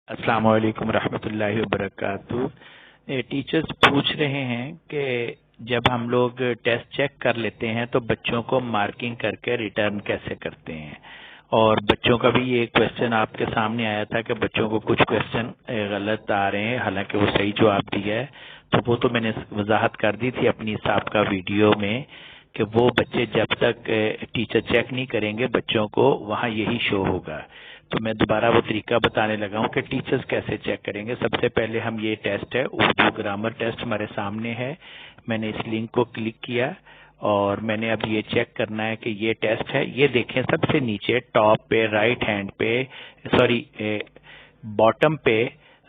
अस्सलाम वालेकुम रहमतुल्लाहि वबरकातुहू। टीचर्स पूछ रहे हैं कि जब हम लोग टेस्ट चेक कर लेते हैं तो बच्चों को मार्किंग करके रिटर्न कैसे करते हैं, और बच्चों का भी ये क्वेश्चन आपके सामने आया था कि बच्चों को कुछ क्वेश्चन गलत आ रहे हैं, हालांकि वो सही जवाब दिया है। तो वो तो मैंने वजाहत कर दी थी अपनी साबका वीडियो में कि वो बच्चे जब तक टीचर चेक नहीं करेंगे बच्चों को वहाँ यही शो होगा। तो मैं दोबारा वो तरीका बताने लगा हूँ कि टीचर्स कैसे चेक करेंगे। सबसे पहले हम ये टेस्ट है उर्दू ग्रामर टेस्ट हमारे सामने है। मैंने इस लिंक को क्लिक किया और मैंने अब ये चेक करना है कि ये टेस्ट है। ये देखें सबसे नीचे टॉप पे राइट हैंड पे बॉटम पे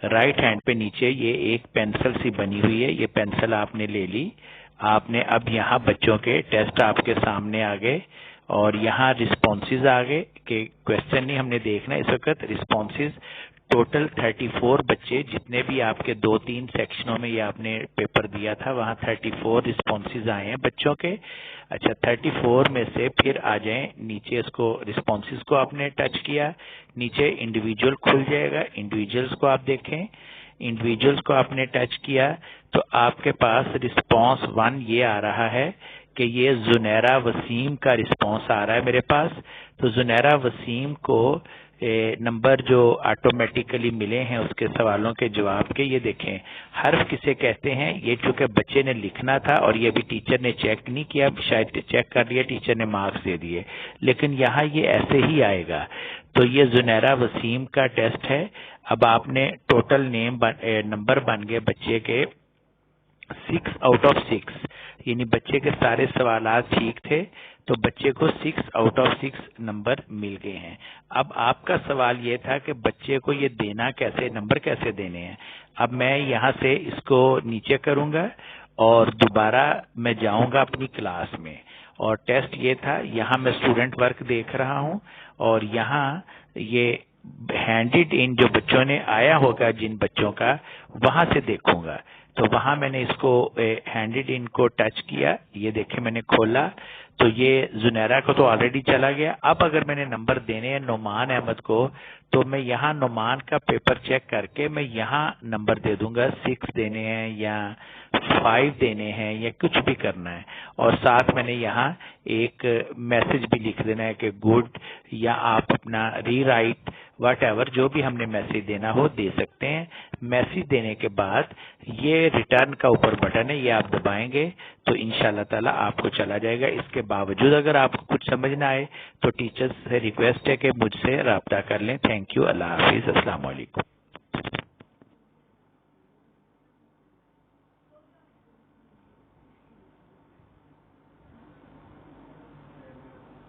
राइट हैंड पे नीचे ये एक पेंसिल सी बनी हुई है। ये पेंसिल आपने ले ली। आपने अब यहाँ बच्चों के टेस्ट आपके सामने आ गए और यहाँ रिस्पॉन्सेज आ गए कि क्वेश्चन नहीं हमने देखना इस वक्त। रिस्पॉन्सेज टोटल 34 बच्चे, जितने भी आपके 2-3 सेक्शनों में ये आपने पेपर दिया था वहाँ 34 रिस्पॉन्सेज आए हैं बच्चों के। अच्छा, 34 में से फिर आ जाएं नीचे, इसको रिस्पॉन्सेज को आपने टच किया, नीचे इंडिविजुअल खुल जाएगा। इंडिविजुअल्स को आप देखें, इंडिविजुअल्स को आपने टच किया तो आपके पास रिस्पॉन्स 1 ये आ रहा है कि ये जुनैरा वसीम का रिस्पॉन्स आ रहा है मेरे पास। तो जुनैरा वसीम को नंबर जो ऑटोमेटिकली मिले हैं उसके सवालों के जवाब के, ये देखें हर्फ किसे कहते हैं। ये चूंकि बच्चे ने लिखना था और ये भी टीचर ने चेक नहीं किया, शायद चेक कर लिया टीचर ने मार्क्स दे दिए, लेकिन यहाँ ये ऐसे ही आएगा। तो ये जुनैरा वसीम का टेस्ट है। अब आपने टोटल नंबर बन गए बच्चे के 6 आउट ऑफ 6, यानी बच्चे के सारे सवालात ठीक थे तो बच्चे को 6 आउट ऑफ 6 नंबर मिल गए हैं। अब आपका सवाल ये था कि बच्चे को ये देना कैसे, नंबर कैसे देने हैं। अब मैं यहाँ से इसको नीचे करूंगा और दोबारा मैं जाऊंगा अपनी क्लास में, और टेस्ट ये था। यहाँ मैं स्टूडेंट वर्क देख रहा हूँ और यहाँ ये हैंडेड इन जो बच्चों ने आया होगा जिन बच्चों का, वहां से देखूंगा। तो वहां मैंने इसको हैंडेड इन को टच किया, ये देखे मैंने खोला तो ये जुनैरा को तो ऑलरेडी चला गया। अब अगर मैंने नंबर देने हैं नोमान अहमद को तो मैं यहाँ नोमान का पेपर चेक करके मैं यहाँ नंबर दे दूंगा। 6 देने हैं या 5 देने हैं या कुछ भी करना है, और साथ मैंने यहाँ एक मैसेज भी लिख देना है कि गुड, या आप अपना रीराइट वट एवर जो भी हमने मैसेज देना हो दे सकते हैं। मैसेज देने के बाद ये रिटर्न का ऊपर बटन है, ये आप दबाएंगे तो इंशाल्लाह ताला आपको चला जाएगा। इसके बावजूद अगर आपको कुछ समझ ना आए तो टीचर्स से रिक्वेस्ट है कि मुझसे राब्ता कर लें। थैंक यू, अल्लाह हाफिज, अस्सलाम वालेकुम।